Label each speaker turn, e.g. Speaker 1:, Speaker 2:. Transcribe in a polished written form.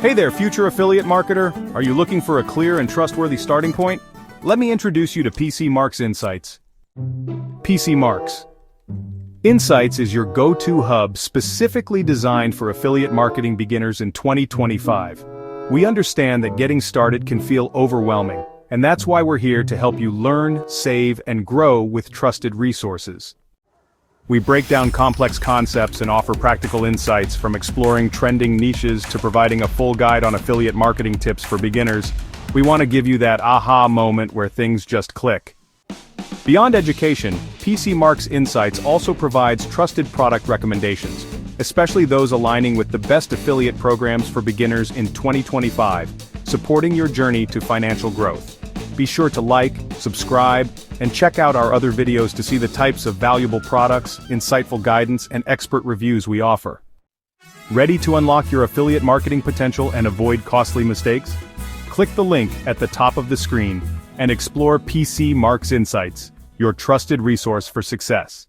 Speaker 1: Hey there, future affiliate marketer. Are you looking for a clear and trustworthy starting point? Let me introduce you to PC Marks Insights. PC Marks Insights is your go-to hub specifically designed for affiliate marketing beginners in 2025. We understand that getting started can feel overwhelming, and that's why we're here to help you learn, save, and grow with trusted resources. We break down complex concepts and offer practical insights, from exploring trending niches to providing a full guide on affiliate marketing tips for beginners. We want to give you that aha moment where things just click. Beyond education, PC Marks Insights also provides trusted product recommendations, especially those aligning with the best affiliate programs for beginners in 2025, supporting your journey to financial growth. Be sure to like, subscribe, and check out our other videos to see the types of valuable products, insightful guidance, and expert reviews we offer. Ready to unlock your affiliate marketing potential and avoid costly mistakes? Click the link at the top of the screen and explore PC Marks Insights, your trusted resource for success.